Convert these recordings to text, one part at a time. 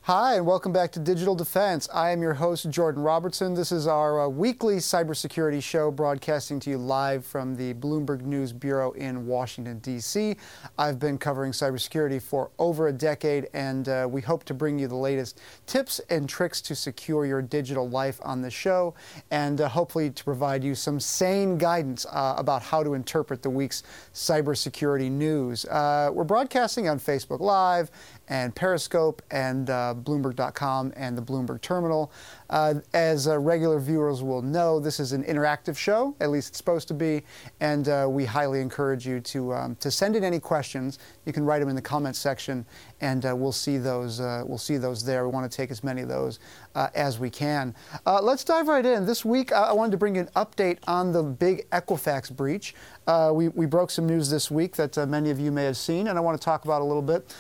Hi, and welcome back to Digital Defense. I am your host, Jordan Robertson. This is our weekly cybersecurity show broadcasting to you live from the Bloomberg News Bureau in Washington, D.C. I've been covering cybersecurity for over a decade, and we hope to bring you the latest tips and tricks to secure your digital life on the show, and hopefully to provide you some sane guidance about how to interpret the week's cybersecurity news. We're broadcasting on Facebook Live and Periscope and Bloomberg.com and the Bloomberg Terminal. As regular viewers will know, this is an interactive show, at least it's supposed to be, and we highly encourage you to send in any questions. You can write them in the comments section, and we'll see those. We'll see those there. We want to take as many of those as we can. Let's dive right in. This week, I wanted to bring you an update on the big Equifax breach. We broke some news this week that many of you may have seen, and I want to talk about a little bit.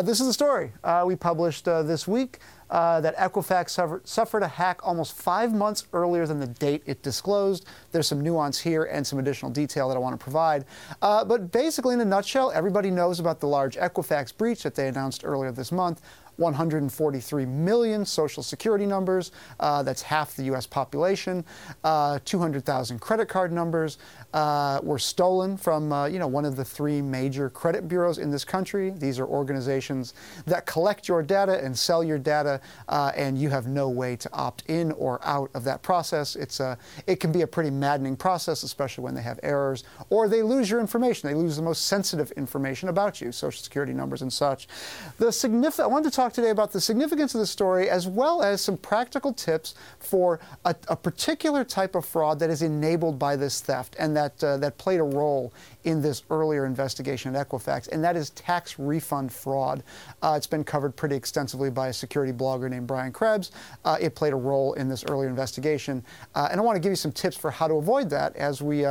This is the story we published this week, that Equifax suffered a hack almost 5 months earlier than the date it disclosed. There's some nuance here and some additional detail that I want to provide. But basically, in a nutshell, everybody knows about the large Equifax breach that they announced earlier this month. 143 million Social Security numbers, that's half the U.S. population. 200,000 credit card numbers were stolen from one of the three major credit bureaus in this country. These are organizations that collect your data and sell your data, and you have no way to opt in or out of that process. It can be a pretty maddening process, especially when they have errors, or they lose your information. They lose the most sensitive information about you, Social Security numbers and such. I wanted to talk today about the significance of the story, as well as some practical tips for a particular type of fraud that is enabled by this theft and that played a role in this earlier investigation at Equifax, and that is tax refund fraud. It's been covered pretty extensively by a security blogger named Brian Krebs. It played a role in this earlier investigation, and I want to give you some tips for how to avoid that as we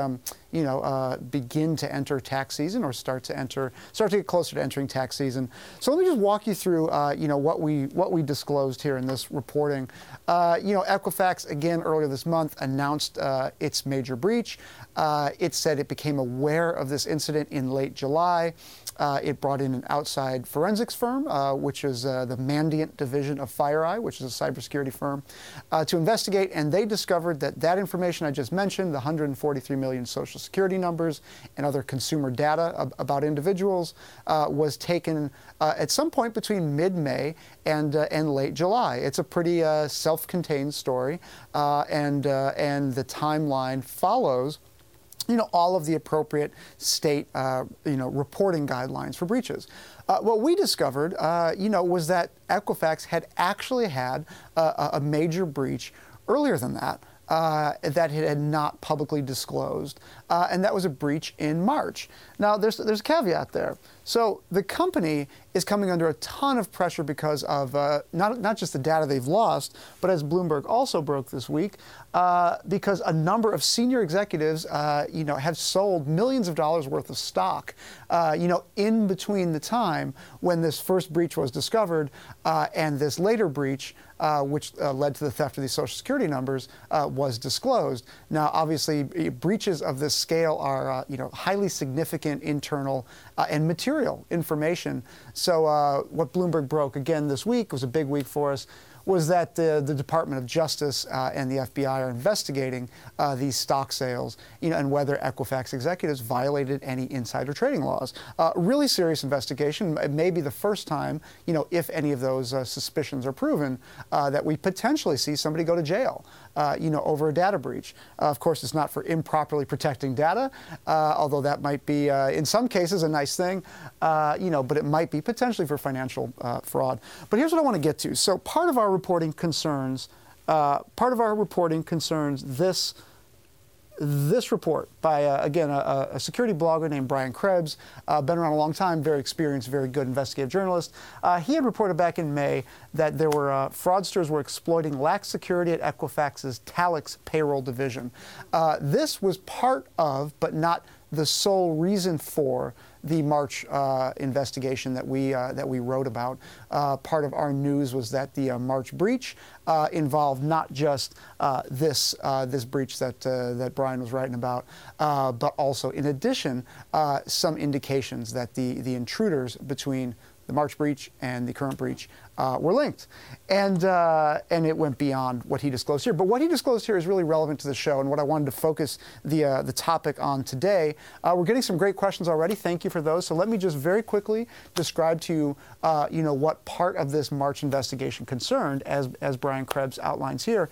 begin to enter tax season, or start to get closer to entering tax season. So let me just walk you through what we disclosed here in this reporting. Equifax, again, earlier this month announced its major breach. It said it became aware of this incident in late July. It brought in an outside forensics firm, which is the Mandiant division of FireEye, which is a cybersecurity firm, to investigate, and they discovered that information I just mentioned, the 143 million Social Security numbers and other consumer data about individuals, was taken at some point between mid-May and late July. It's a pretty self-contained story, and the timeline follows all of the appropriate state, reporting guidelines for breaches. What we discovered, was that Equifax had actually had a major breach earlier than that. That it had not publicly disclosed, and that was a breach in March. Now, there's a caveat there. So the company is coming under a ton of pressure because of not just the data they've lost, but as Bloomberg also broke this week, because a number of senior executives, have sold millions of dollars worth of stock, in between the time when this first breach was discovered and this later breach, which led to the theft of these Social Security numbers, was disclosed. Now, obviously, breaches of this scale are, highly significant internal and material information. So what Bloomberg broke again this week, was a big week for us, was that the Department of Justice and the FBI are investigating these stock sales, and whether Equifax executives violated any insider trading laws. Really serious investigation. It may be the first time, if any of those suspicions are proven, that we potentially see somebody go to jail, over a data breach. Of course, it's not for improperly protecting data, although that might be, in some cases, a nice thing, but it might be potentially for financial fraud. But here's what I want to get to. So part of our reporting concerns this report by, again, a security blogger named Brian Krebs, been around a long time, very experienced, very good investigative journalist. He had reported back in May that there were fraudsters were exploiting lax security at Equifax's Talix payroll division. This was part of, but not the sole reason for, the March investigation that we wrote about. Part of our news was that the March breach involved not just this breach that Brian was writing about, but also, in addition, some indications that the intruders between the March breach and the current breach were linked. And it went beyond what he disclosed here. But what he disclosed here is really relevant to the show and what I wanted to focus the topic on today. We're getting some great questions already. Thank you for those. So let me just very quickly describe to you, what part of this March investigation concerned, as Brian Krebs outlines here.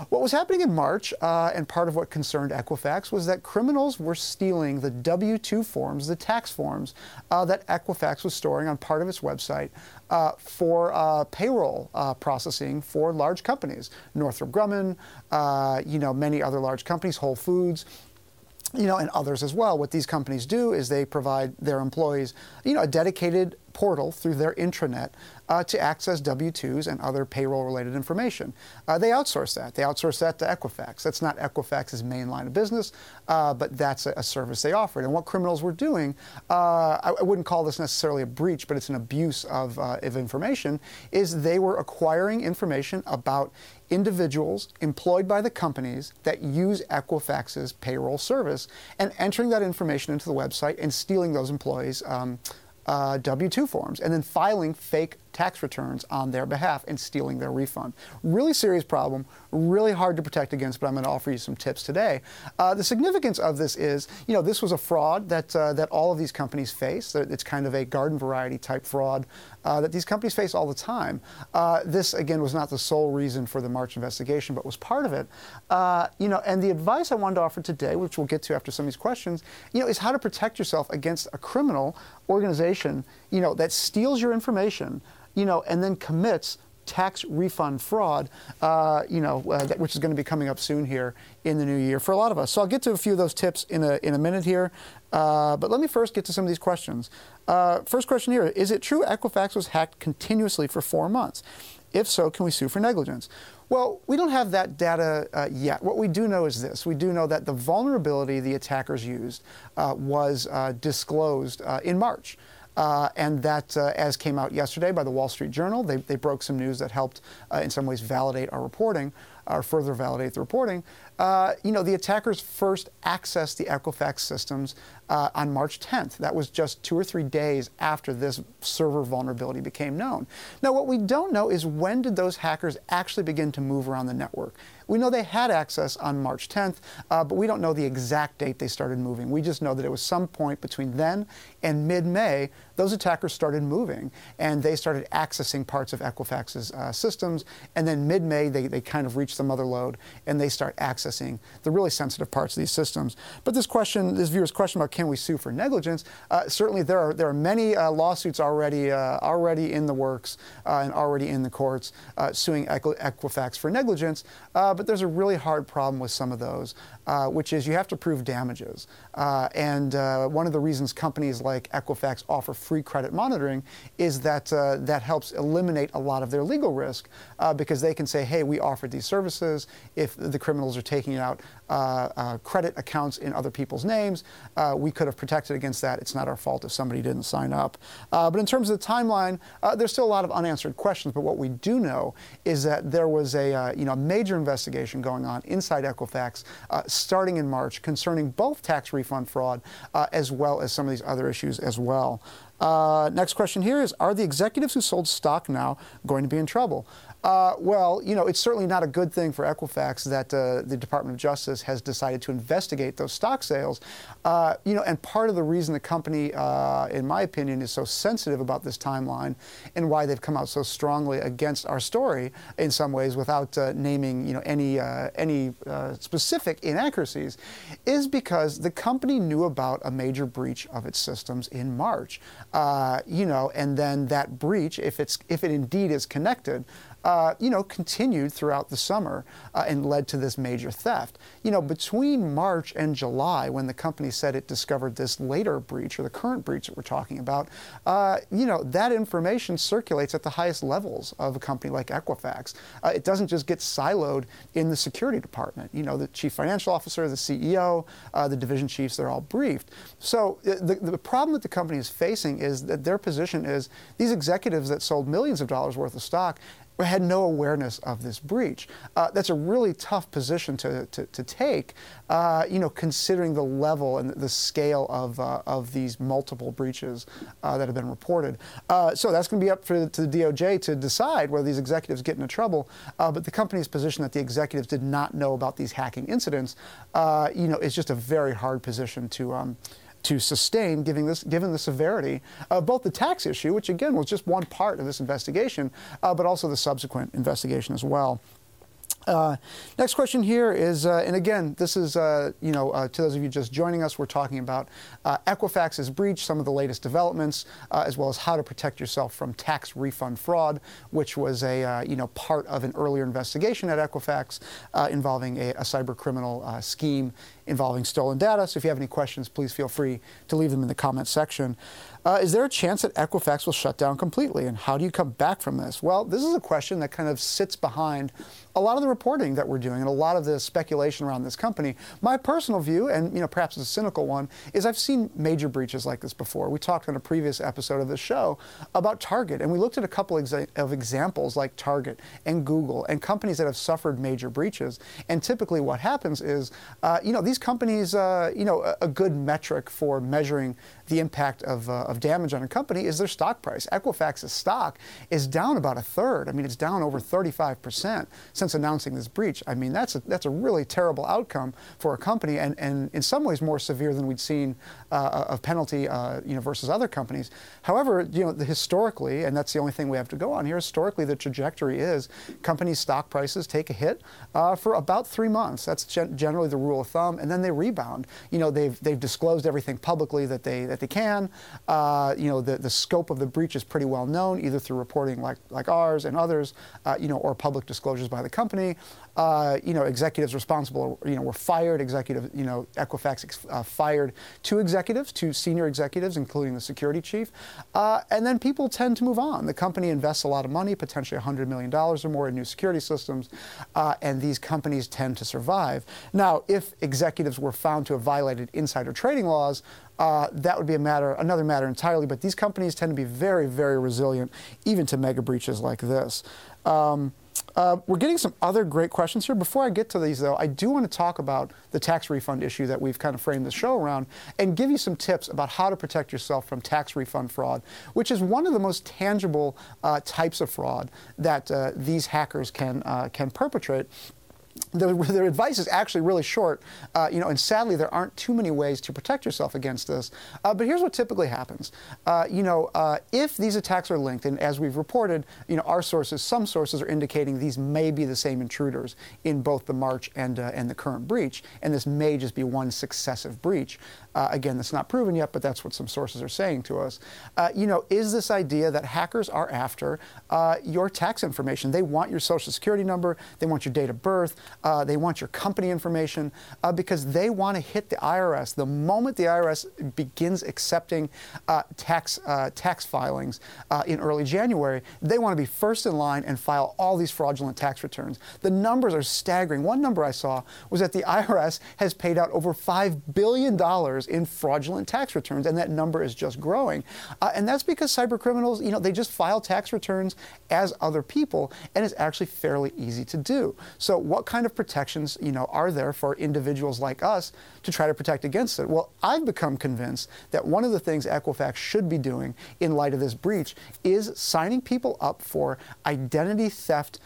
What was happening in March, and part of what concerned Equifax, was that criminals were stealing the W-2 forms, the tax forms, that Equifax was storing on part of its website for payroll processing for large companies. Northrop Grumman, many other large companies, Whole Foods, and others as well. What these companies do is they provide their employees, a dedicated portal through their intranet to access W-2s and other payroll-related information. They outsource that. They outsource that to Equifax. That's not Equifax's main line of business, but that's a service they offered. And what criminals were doing, I wouldn't call this necessarily a breach, but it's an abuse of information, is they were acquiring information about individuals employed by the companies that use Equifax's payroll service and entering that information into the website and stealing those employees' W-2 forms and then filing fake tax returns on their behalf and stealing their refund. Really serious problem, really hard to protect against, but I'm going to offer you some tips today. The significance of this is, this was a fraud that all of these companies face. It's kind of a garden variety type fraud that these companies face all the time. This, again, was not the sole reason for the March investigation, but was part of it. And the advice I wanted to offer today, which we'll get to after some of these questions, is how to protect yourself against a criminal organization, that steals your information, and then commits tax refund fraud, which is going to be coming up soon here in the new year for a lot of us. So I'll get to a few of those tips in a minute here. But let me first get to some of these questions. First question here, is it true Equifax was hacked continuously for 4 months? If so, can we sue for negligence? Well, we don't have that data yet. What we do know is this. We do know that the vulnerability the attackers used was disclosed in March. And that, as came out yesterday by the Wall Street Journal, they broke some news that helped in some ways validate our reporting, or further validate the reporting. The attackers first accessed the Equifax systems on March 10th. That was just 2 or 3 days after this server vulnerability became known. Now, what we don't know is when did those hackers actually begin to move around the network. We know they had access on March 10th, but we don't know the exact date they started moving. We just know that it was some point between then and mid-May, those attackers started moving, and they started accessing parts of Equifax's systems, and then mid-May, they kind of reached the mother lode, and they start accessing the really sensitive parts of these systems. But this viewer's question about can we sue for negligence, certainly there are many lawsuits already in the works and already in the courts suing Equifax for negligence, but there's a really hard problem with some of those, which is you have to prove damages. And one of the reasons companies like Equifax offer free credit monitoring is that that helps eliminate a lot of their legal risk because they can say, hey, we offered these services. If the criminals are taking out credit accounts in other people's names, we could have protected against that. It's not our fault if somebody didn't sign up. But in terms of the timeline, there's still a lot of unanswered questions. But what we do know is that there was a major investigation going on inside Equifax starting in March concerning both tax refund fraud as well as some of these other issues as well. Next question here is, are the executives who sold stock now going to be in trouble? Well, it's certainly not a good thing for Equifax that the Department of Justice has decided to investigate those stock sales. And part of the reason the company, in my opinion, is so sensitive about this timeline and why they've come out so strongly against our story in some ways without naming, any specific inaccuracies is because the company knew about a major breach of its systems in March. And then that breach, if it indeed is connected, continued throughout the summer and led to this major theft. Between March and July, when the company said it discovered this later breach, or the current breach that we're talking about, that information circulates at the highest levels of a company like Equifax. It doesn't just get siloed in the security department. The chief financial officer, the CEO, the division chiefs, they're all briefed. So the problem that the company is facing is that their position is these executives that sold millions of dollars worth of stock had no awareness of this breach. That's a really tough position to take, considering the level and the scale of these multiple breaches that have been reported. So that's going to be up to the DOJ to decide whether these executives get into trouble. But the company's position that the executives did not know about these hacking incidents, is just a very hard position to sustain, given the severity of both the tax issue, which again was just one part of this investigation, but also the subsequent investigation as well. Next question here is, and again, this is, to those of you just joining us, we're talking about Equifax's breach, some of the latest developments, as well as how to protect yourself from tax refund fraud, which was a, part of an earlier investigation at Equifax involving a cyber criminal scheme involving stolen data. So if you have any questions, please feel free to leave them in the comments section. Is there a chance that Equifax will shut down completely, and how do you come back from this? Well, this is a question that kind of sits behind a lot of the reporting that we're doing and a lot of the speculation around this company. My personal view, and perhaps a cynical one, is I've seen major breaches like this before. We talked on a previous episode of this show about Target, and we looked at a couple of examples like Target and Google and companies that have suffered major breaches. And typically what happens is, these companies, a good metric for measuring the impact of damage on a company is their stock price. Equifax's stock is down about a third. I mean, it's down over 35% since announcing this breach. I mean, that's a really terrible outcome for a company, and in some ways more severe than we'd seen of penalty, versus other companies. However, historically, and that's the only thing we have to go on here, historically the trajectory is companies' stock prices take a hit for about 3 months. That's generally the rule of thumb, and then they rebound. They've disclosed everything publicly that they can. The scope of the breach is pretty well known, either through reporting like ours and others, or public disclosures by the company. Executives responsible, were fired. Equifax fired two senior executives, including the security chief. And then people tend to move on. The company invests a lot of money, potentially $100 million or more in new security systems, and these companies tend to survive. Now, if executives were found to have violated insider trading laws, that would be another matter entirely, but these companies tend to be very, very resilient, even to mega breaches like this. We're getting some other great questions here. Before I get to these, though, I do want to talk about the tax refund issue that we've kind of framed the show around and give you some tips about how to protect yourself from tax refund fraud, which is one of the most tangible types of fraud that these hackers can perpetrate. Their advice is actually really short, and sadly there aren't too many ways to protect yourself against this. But here's what typically happens. If these attacks are linked, and as we've reported, some sources are indicating these may be the same intruders in both the March and the current breach, and this may just be one successive breach. Again, that's not proven yet, but that's what some sources are saying to us. Is this idea that hackers are after your tax information? They want your Social Security number, they want your date of birth, they want your company information, because they want to hit the IRS. The moment the IRS begins accepting tax filings in early January, they want to be first in line and file all these fraudulent tax returns. The numbers are staggering. One number I saw was that the IRS has paid out over $5 billion in fraudulent tax returns, and that number is just growing. And that's because cyber criminals, they just file tax returns as other people, and it's actually fairly easy to do. So what kind of protections, are there for individuals like us to try to protect against it? Well, I've become convinced that one of the things Equifax should be doing in light of this breach is signing people up for identity theft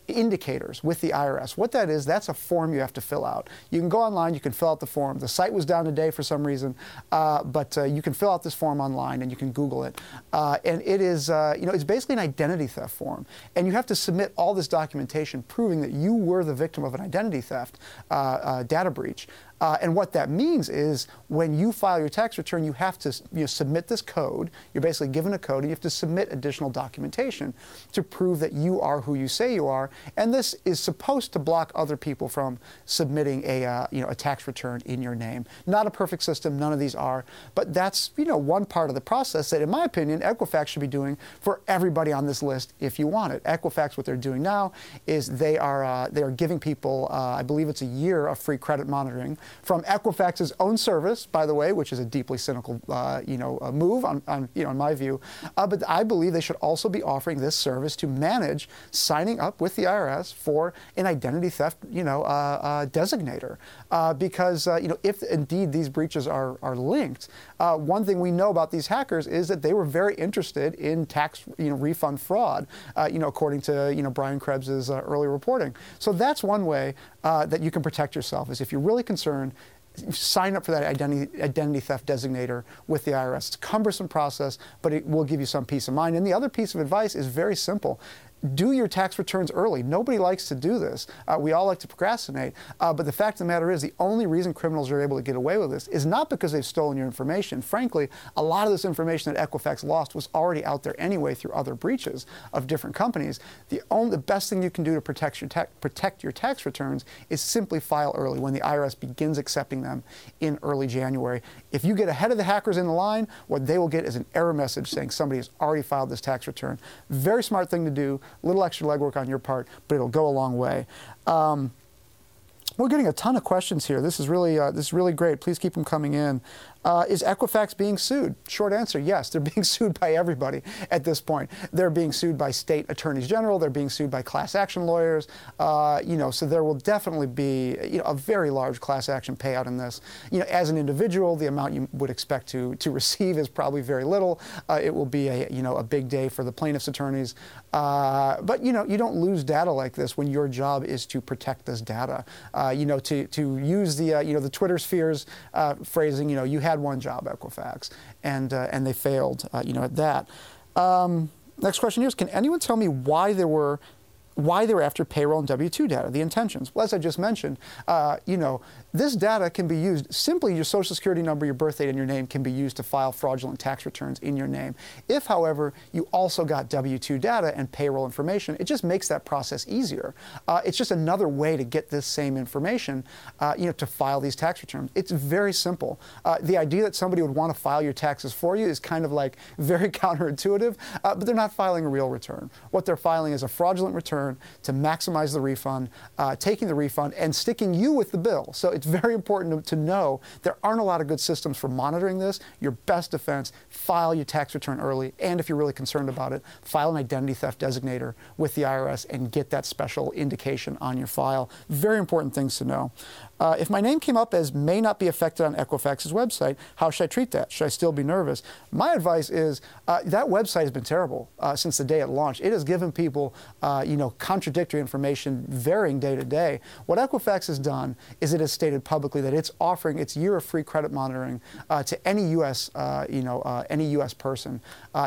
indicators with the IRS. What that is, that's a form you have to fill out. You can go online, you can fill out the form. The site was down today for some reason, but you can fill out this form online and you can Google it. And it is, it's basically an identity theft form. And you have to submit all this documentation proving that you were the victim of an identity theft data breach. And what that means is when you file your tax return, you have to submit this code. You're basically given a code, and you have to submit additional documentation to prove that you are who you say you are. And this is supposed to block other people from submitting a tax return in your name. Not a perfect system. None of these are. But that's one part of the process that, in my opinion, Equifax should be doing for everybody on this list if you want it. Equifax, what they're doing now is they are giving people, I believe it's a year of free credit monitoring. from Equifax's own service, by the way, which is a deeply cynical, move in my view. But I believe they should also be offering this service to manage signing up with the IRS for an identity theft, designator, because if indeed these breaches are linked, one thing we know about these hackers is that they were very interested in tax refund fraud, according to Brian Krebs's early reporting. So that's one way that you can protect yourself, is if you're really concerned, sign up for that identity theft designator with the IRS. It's a cumbersome process, but it will give you some peace of mind. And the other piece of advice is very simple. Do your tax returns early. Nobody likes to do this. We all like to procrastinate. But the fact of the matter is, the only reason criminals are able to get away with this is not because they've stolen your information. Frankly, a lot of this information that Equifax lost was already out there anyway through other breaches of different companies. The best thing you can do to protect your tax returns is simply file early when the IRS begins accepting them in early January. If you get ahead of the hackers in the line, what they will get is an error message saying somebody has already filed this tax return. Very smart thing to do. A little extra legwork on your part, but it'll go a long way. We're getting a ton of questions here. This is really great. Please keep them coming in. Is Equifax being sued? Short answer, yes. They're being sued by everybody at this point. They're being sued by state attorneys general. They're being sued by class action lawyers. So there will definitely be a very large class action payout in this. As an individual, the amount you would expect to receive is probably very little. It will be a big day for the plaintiffs' attorneys. But you don't lose data like this when your job is to protect this data. To use the Twitter spheres phrasing, you had one job, Equifax, and they failed, at that. Next question here is, can anyone tell me why they were after payroll and W-2 data, the intentions? Well, as I just mentioned, this data can be used, simply your social security number, your birth date, and your name can be used to file fraudulent tax returns in your name. If, however, you also got W-2 data and payroll information, it just makes that process easier. It's just another way to get this same information, to file these tax returns. It's very simple. The idea that somebody would want to file your taxes for you is kind of like very counterintuitive, but they're not filing a real return. What they're filing is a fraudulent return to maximize the refund, taking the refund and sticking you with the bill. So it's very important to know there aren't a lot of good systems for monitoring this. Your best defense, file your tax return early, and if you're really concerned about it, file an identity theft designator with the IRS and get that special indication on your file. Very important things to know. If my name came up as may not be affected on Equifax's website, how should I treat that? Should I still be nervous? My advice is that website has been terrible since the day it launched. It has given people, contradictory information varying day to day. What Equifax has done is it has stated publicly that it's offering its year of free credit monitoring to any U.S. Person,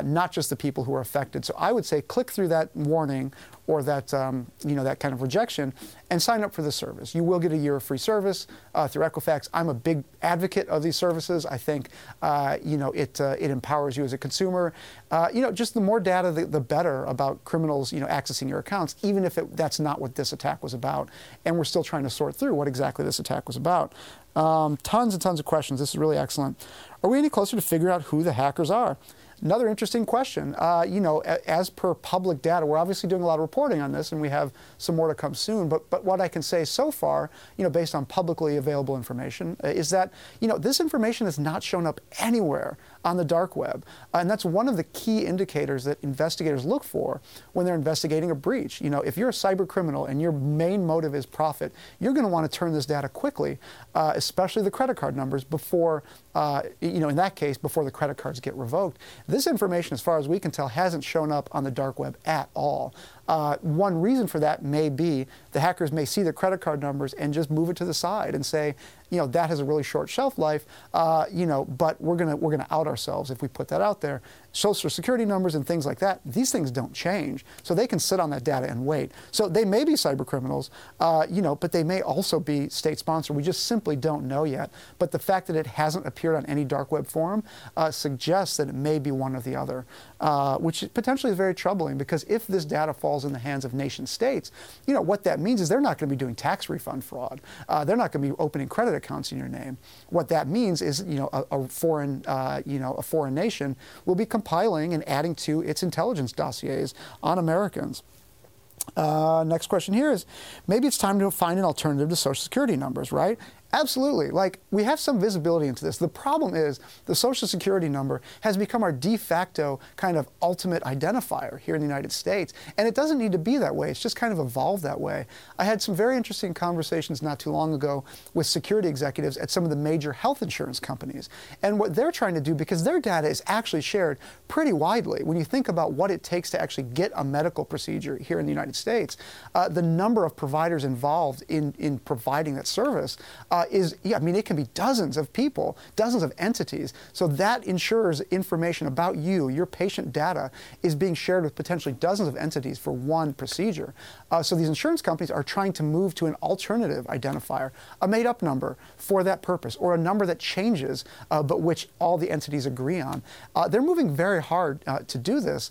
not just the people who are affected. So I would say click through that warning or that that kind of rejection and sign up for the service. You will get a year of free service through Equifax. I'm a big advocate of these services. I think it empowers you as a consumer. Just the more data, the better about criminals accessing your accounts, even if that's not what this attack was about. And we're still trying to sort through what exactly this attack was about. Tons and tons of questions. This is really excellent. Are we any closer to figuring out who the hackers are? Another interesting question. As per public data, we're obviously doing a lot of reporting on this, and we have some more to come soon. But what I can say so far, based on publicly available information, is that this information has not shown up anywhere on the dark web, and that's one of the key indicators that investigators look for when they're investigating a breach. If you're a cyber criminal and your main motive is profit, you're going to want to turn this data quickly, especially the credit card numbers, before, in that case, before the credit cards get revoked. This information, as far as we can tell, hasn't shown up on the dark web at all. One reason for that may be the hackers may see the credit card numbers and just move it to the side and say, that has a really short shelf life, but we're gonna out ourselves if we put that out there. Social security numbers and things like that, these things don't change, so they can sit on that data and wait. So they may be cyber criminals, but they may also be state-sponsored. We just simply don't know yet. But the fact that it hasn't appeared on any dark web forum suggests that it may be one or the other, which potentially is very troubling, because if this data falls in the hands of nation states, what that means is they're not going to be doing tax refund fraud. They're not going to be opening credit accounts in your name. What that means is, a foreign nation will be compiling and adding to its intelligence dossiers on Americans. Next question here is, maybe it's time to find an alternative to Social Security numbers, right? Absolutely. Like, we have some visibility into this. The problem is the Social Security number has become our de facto kind of ultimate identifier here in the United States. And it doesn't need to be that way. It's just kind of evolved that way. I had some very interesting conversations not too long ago with security executives at some of the major health insurance companies. And what they're trying to do, because their data is actually shared pretty widely, when you think about what it takes to actually get a medical procedure here in the United States, the number of providers involved in providing that service it can be dozens of people, dozens of entities. So that insurer's information about you, your patient data, is being shared with potentially dozens of entities for one procedure. So these insurance companies are trying to move to an alternative identifier, a made-up number for that purpose, or a number that changes, but which all the entities agree on. They're moving very hard to do this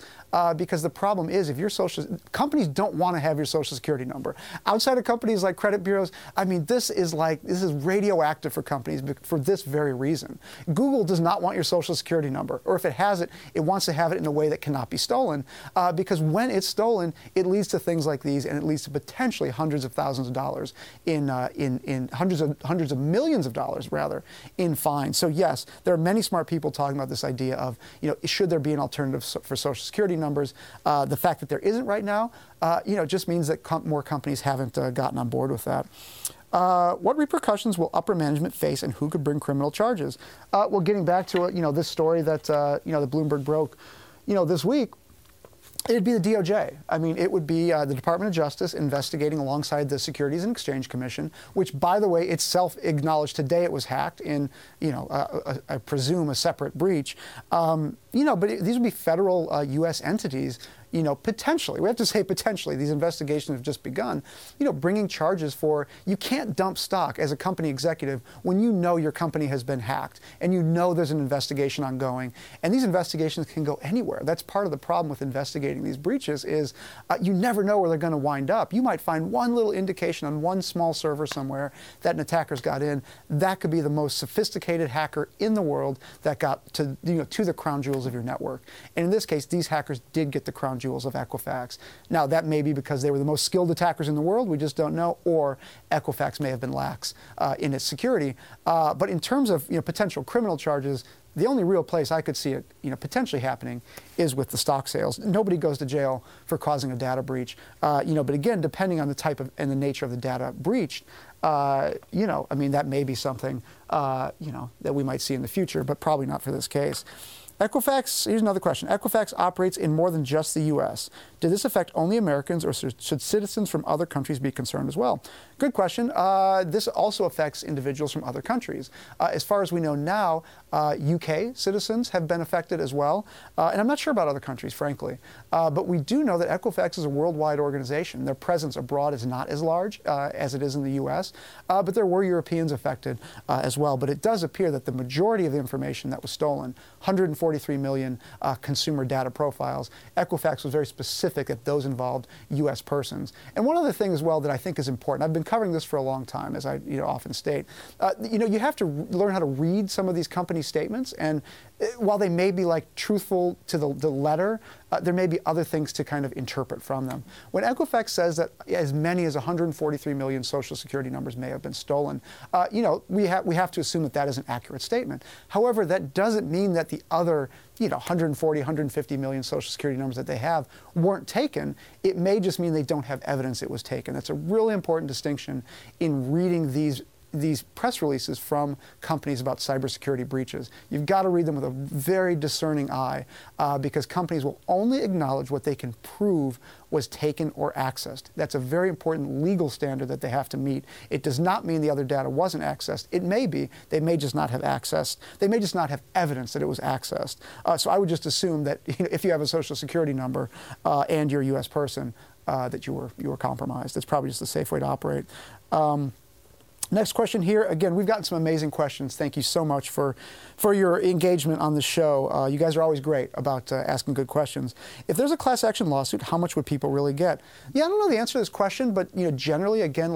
because the problem is, if your companies don't want to have your Social Security number. Outside of companies like credit bureaus, I mean, this is radioactive for companies for this very reason. Google does not want your Social Security number, or if it has it, it wants to have it in a way that cannot be stolen, because when it's stolen, it leads to things like these, and it leads to potentially hundreds of thousands of dollars in hundreds of millions of dollars rather in fines. So yes, there are many smart people talking about this idea of, should there be an alternative for Social Security numbers? The fact that there isn't right now, just means that more companies haven't gotten on board with that. What repercussions will upper management face, and who could bring criminal charges? Well, getting back to this story that that Bloomberg broke, this week, it'd be the DOJ. I mean, it would be the Department of Justice investigating alongside the Securities and Exchange Commission, which, by the way, itself acknowledged today it was hacked in, I presume, a separate breach. But these would be federal U.S. entities. Potentially, we have to say potentially, these investigations have just begun, bringing charges for, you can't dump stock as a company executive when you know your company has been hacked and you know there's an investigation ongoing. And these investigations can go anywhere. That's part of the problem with investigating these breaches is you never know where they're going to wind up. You might find one little indication on one small server somewhere that an attacker's got in. That could be the most sophisticated hacker in the world that got to the crown jewels of your network. And in this case, these hackers did get the crown jewels of Equifax. Now, that may be because they were the most skilled attackers in the world, we just don't know, or Equifax may have been lax in its security. But in terms of potential criminal charges, the only real place I could see it potentially happening is with the stock sales. Nobody goes to jail for causing a data breach. But again, depending on the type of and the nature of the data breached, that may be something that we might see in the future, but probably not for this case. Equifax, here's another question. Equifax operates in more than just the U.S. Did this affect only Americans, or should citizens from other countries be concerned as well? Good question. This also affects individuals from other countries. As far as we know now, UK citizens have been affected as well. And I'm not sure about other countries, frankly. But we do know that Equifax is a worldwide organization. Their presence abroad is not as large as it is in the U.S., but there were Europeans affected as well. But it does appear that the majority of the information that was stolen, 143 million consumer data profiles, Equifax was very specific that those involved U.S. persons. And one other thing as well that I think is important, I've been covering this for a long time, as I often state, you have to learn how to read some of these company statements, and while they may be truthful to the letter, there may be other things to kind of interpret from them. When Equifax says that as many as 143 million Social Security numbers may have been stolen, we have to assume that that is an accurate statement. However, that doesn't mean that the other 140, 150 million Social Security numbers that they have weren't taken. It may just mean they don't have evidence it was taken. That's a really important distinction in reading these press releases from companies about cybersecurity breaches. You've got to read them with a very discerning eye because companies will only acknowledge what they can prove was taken or accessed. That's a very important legal standard that they have to meet. It does not mean the other data wasn't accessed. It may be. They may just not have accessed. They may just not have evidence that it was accessed. So I would just assume that if you have a Social Security number and you're a U.S. person, that you were compromised. That's probably just the safe way to operate. Next question here. Again, we've gotten some amazing questions. Thank you so much for your engagement on the show. You guys are always great about asking good questions. If there's a class action lawsuit, how much would people really get? Yeah, I don't know the answer to this question, but generally, again,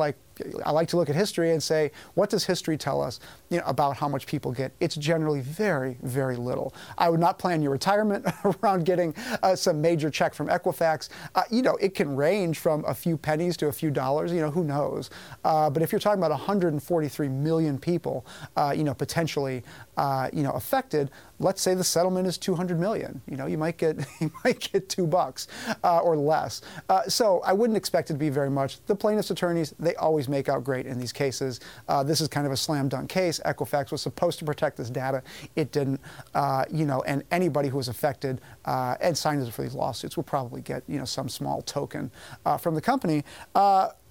I like to look at history and say, what does history tell us, about how much people get? It's generally very, very little. I would not plan your retirement around getting some major check from Equifax. It can range from a few pennies to a few dollars. Who knows? But if you're talking about 143 million people, potentially, affected, let's say the settlement is 200 million. You might get $2 or less. So I wouldn't expect it to be very much. The plaintiffs' attorneys, they always make out great in these cases. This is kind of a slam dunk case. Equifax was supposed to protect this data. It didn't. And anybody who was affected and signed for these lawsuits will probably get some small token from the company.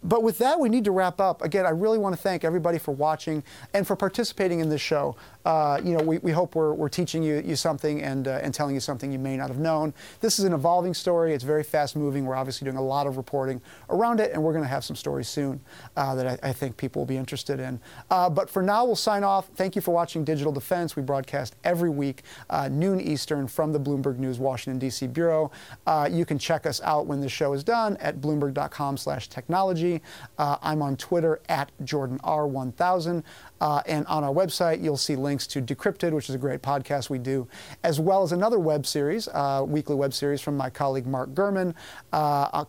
But with that, we need to wrap up. Again, I really want to thank everybody for watching and for participating in this show. We hope we're teaching you something and telling you something you may not have known. This is an evolving story. It's very fast moving. We're obviously doing a lot of reporting around it, and we're going to have some stories soon that I think people will be interested in. But for now, we'll sign off. Thank you for watching Digital Defense. We broadcast every week, noon Eastern, from the Bloomberg News Washington, D.C. Bureau. You can check us out when the show is done at bloomberg.com/technology. I'm on Twitter at JordanR1000. And on our website, you'll see links to Decrypted, which is a great podcast we do, as well as another web series, weekly web series from my colleague Mark Gurman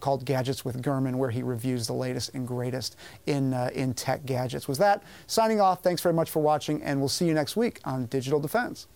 called Gadgets with Gurman, where he reviews the latest and greatest in tech gadgets. With that, signing off. Thanks very much for watching, and we'll see you next week on Digital Defense.